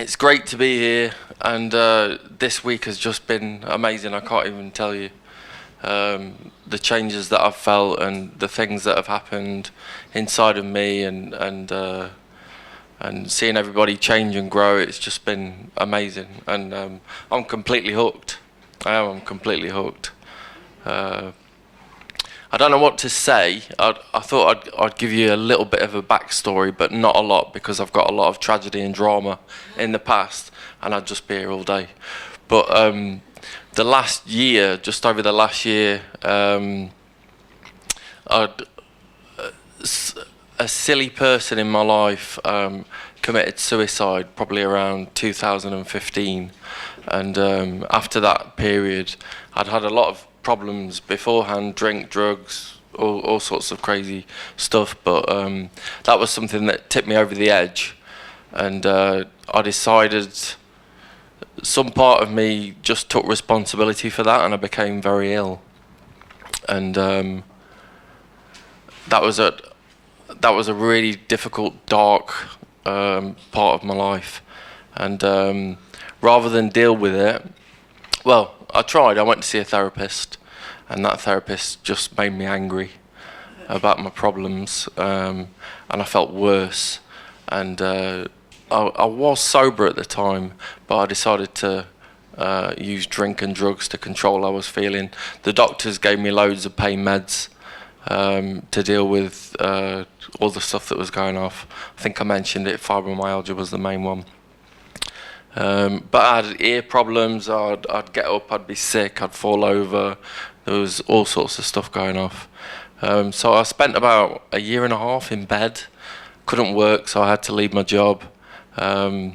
It's great to be here, and this week has just been amazing. I can't even tell you the changes that I've felt and the things that have happened inside of me, and seeing everybody change and grow. It's just been amazing, and I'm completely hooked. I'm completely hooked. I don't know what to say. I thought I'd give you a little bit of a backstory, but not a lot, because I've got a lot of tragedy and drama in the past, and I'd just be here all day. But the last year, just over the last year, a silly person in my life committed suicide, probably around 2015, and after that period, I'd had a lot of problems beforehand, drink, drugs, all sorts of crazy stuff, but that was something that tipped me over the edge, and I decided, some part of me just took responsibility for that, and I became very ill, and that was a really difficult, dark part of my life, and rather than deal with it, well, I tried. I went to see a therapist, and that therapist just made me angry about my problems, and I felt worse. And I was sober at the time, but I decided to use drink and drugs to control how I was feeling. The doctors gave me loads of pain meds to deal with all the stuff that was going off. I think I mentioned it, fibromyalgia was the main one. But I had ear problems, I'd get up, I'd be sick, I'd fall over, there was all sorts of stuff going off. So I spent about a year and a half in bed, couldn't work, so I had to leave my job. But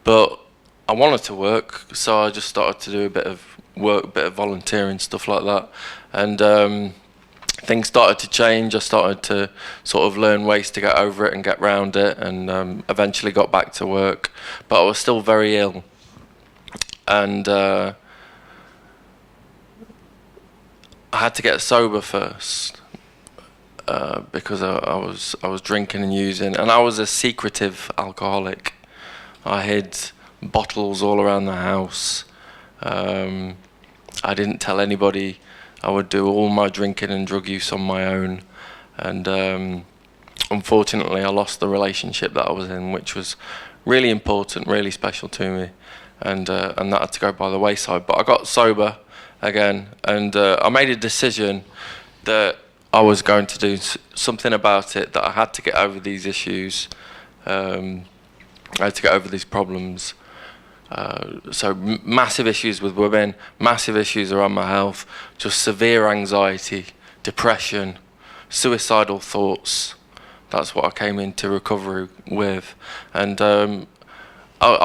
I wanted to work, so I just started to do a bit of work, a bit of volunteering, stuff like that. And things started to change. I started to sort of learn ways to get over it and get round it, and eventually got back to work. But I was still very ill, and I had to get sober first because I was drinking and using, and I was a secretive alcoholic. I hid bottles all around the house. I didn't tell anybody. I would do all my drinking and drug use on my own, and unfortunately I lost the relationship that I was in, which was really important, really special to me, and that had to go by the wayside. But I got sober again, and I made a decision that I was going to do something about it, that I had to get over these issues, I had to get over these problems. So massive issues with women, massive issues around my health, just severe anxiety, depression, suicidal thoughts. That's what I came into recovery with. And I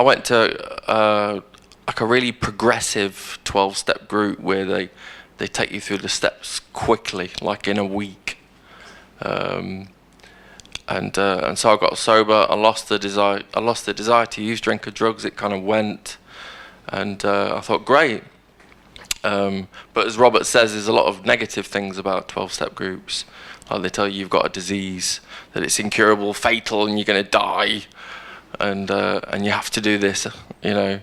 went to like a really progressive 12-step group where they take you through the steps quickly, like in a week. And so I got sober. I lost the desire to use drink or drugs. It kind of went, and I thought, great. But as Robert says, there's a lot of negative things about 12-step groups. Like they tell you you've got a disease, that it's incurable, fatal, and you're going to die, and you have to do this, you know.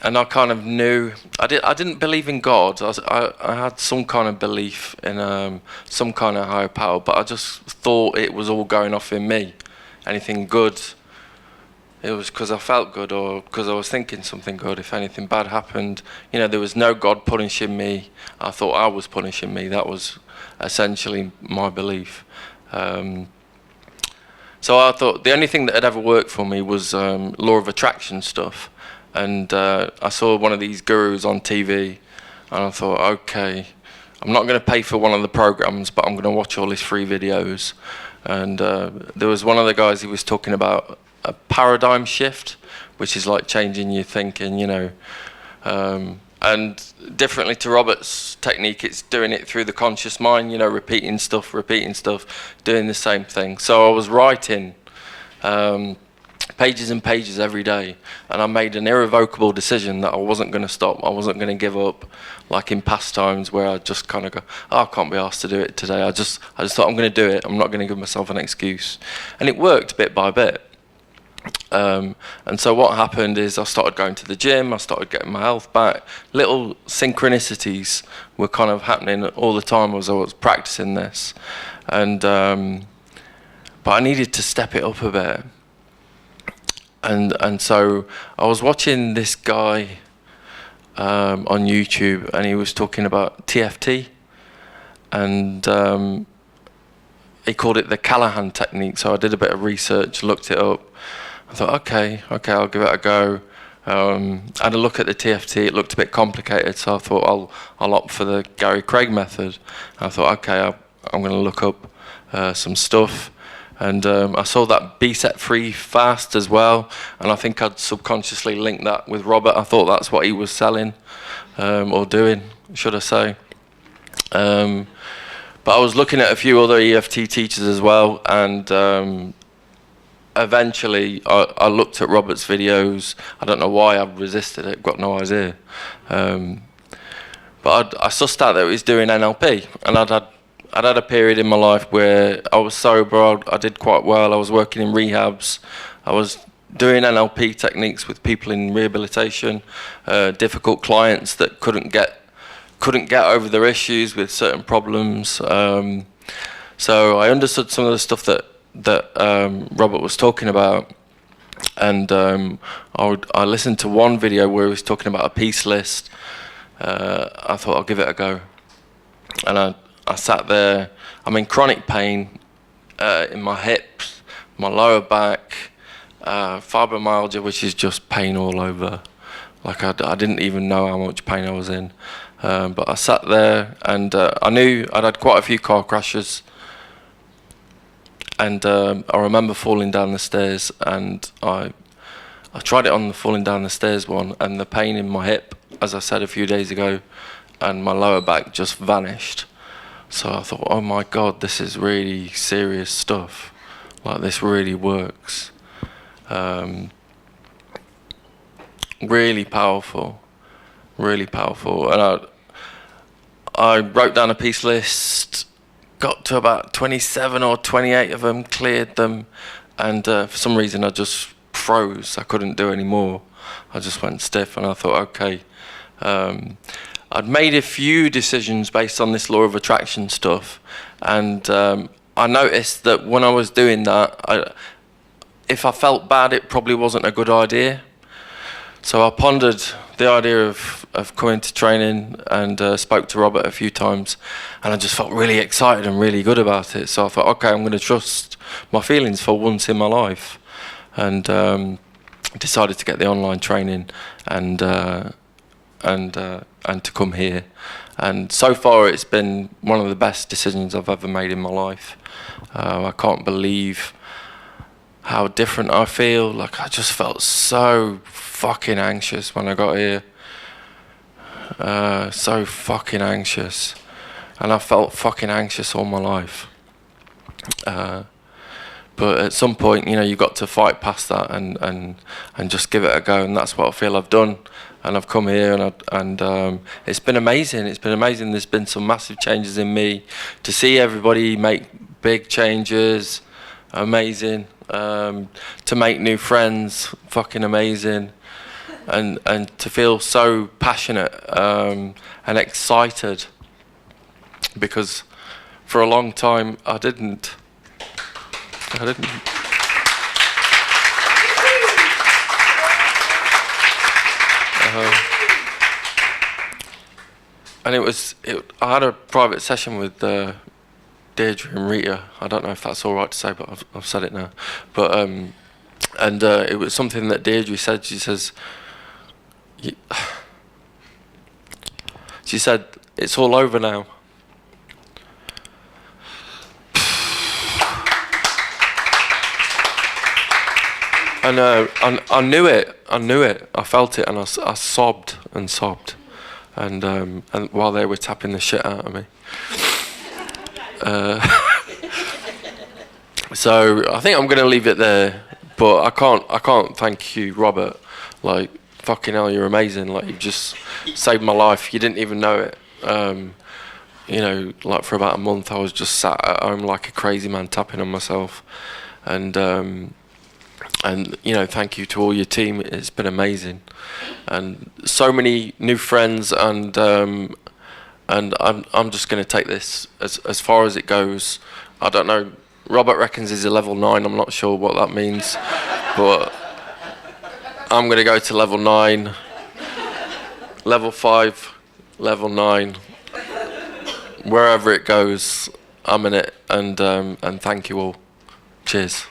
And I kind of knew, I didn't believe in God. I had some kind of belief in some kind of higher power, but I just thought it was all going off in me. Anything good, it was because I felt good, or because I was thinking something good. If anything bad happened, you know, there was no God punishing me. I thought I was punishing me. That was essentially my belief. So I thought the only thing that had ever worked for me was law of attraction stuff. And I saw one of these gurus on TV, and I thought, okay, I'm not going to pay for one of the programs, but I'm going to watch all his free videos. And there was one of the guys, he was talking about a paradigm shift, which is like changing your thinking, you know. And differently to Robert's technique, it's doing it through the conscious mind, you know, repeating stuff, doing the same thing. So I was writing pages and pages every day, and I made an irrevocable decision that I wasn't going to stop. I wasn't going to give up, like in past times where I just kind of go, oh, I can't be asked to do it today. I just thought, I'm going to do it. I'm not going to give myself an excuse. And it worked bit by bit. And so what happened is I started going to the gym, I started getting my health back. Little synchronicities were kind of happening all the time as I was practicing this. And but I needed to step it up a bit. And so I was watching this guy on YouTube, and he was talking about TFT, and he called it the Callahan technique. So I did a bit of research, looked it up. I thought, okay, I'll give it a go. I had a look at the TFT. It looked a bit complicated, so I thought I'll opt for the Gary Craig method. And I thought, okay, I'm going to look up some stuff. And I saw that Be Set Free Fast as well, and I think I'd subconsciously linked that with Robert. I thought that's what he was selling, or doing, should I say. But I was looking at a few other EFT teachers as well, and eventually I looked at Robert's videos. I don't know why I resisted it, got no idea. But I sussed out that he was doing NLP, and I'd had a period in my life where I was sober, I did quite well, I was working in rehabs, I was doing NLP techniques with people in rehabilitation, difficult clients that couldn't get over their issues with certain problems. So I understood some of the stuff that Robert was talking about, and I listened to one video where he was talking about a peace list. I thought I'll give it a go, and I sat there. I'm in chronic pain in my hips, my lower back, fibromyalgia, which is just pain all over. Like I didn't even know how much pain I was in. But I sat there, and I knew I'd had quite a few car crashes. And I remember falling down the stairs, and I tried it on the falling down the stairs one, and the pain in my hip, as I said a few days ago, and my lower back just vanished. So I thought, oh my God, this is really serious stuff. Like, this really works. Really powerful, really powerful. And I wrote down a peace list, got to about 27 or 28 of them, cleared them, and for some reason I just froze. I couldn't do any more. I just went stiff, and I thought, okay. I'd made a few decisions based on this law of attraction stuff, and I noticed that when I was doing that, if I felt bad, it probably wasn't a good idea. So I pondered the idea of coming to training, and spoke to Robert a few times, and I just felt really excited and really good about it. So I thought, okay, I'm going to trust my feelings for once in my life, and decided to get the online training and to come here. And so far it's been one of the best decisions I've ever made in my life. I can't believe how different I feel. Like, I just felt so fucking anxious when I got here. So fucking anxious. And I felt fucking anxious all my life. But at some point, you know, you've got to fight past that and just give it a go, and that's what I feel I've done. And I've come here, and it's been amazing. It's been amazing. There's been some massive changes in me. To see everybody make big changes, amazing. To make new friends, fucking amazing. And to feel so passionate and excited, because for a long time I didn't. And I had a private session with Deirdre and Rita. I don't know if that's all right to say, but I've said it now. But and it was something that Deirdre said. She says, it's all over now. And I knew it. I felt it, and I sobbed and sobbed, and while they were tapping the shit out of me. So I think I'm going to leave it there. But I can't thank you, Robert. Like, fucking hell, you're amazing. Like, you just saved my life. You didn't even know it. You know, like for about a month, I was just sat at home like a crazy man, tapping on myself. And you know, thank you to all your team. It's been amazing, and so many new friends. And I'm just going to take this as far as it goes. I don't know. Robert reckons he's a level 9. I'm not sure what that means, but I'm going to go to level 9, level 5, level 9. Wherever it goes, I'm in it, and thank you all. Cheers.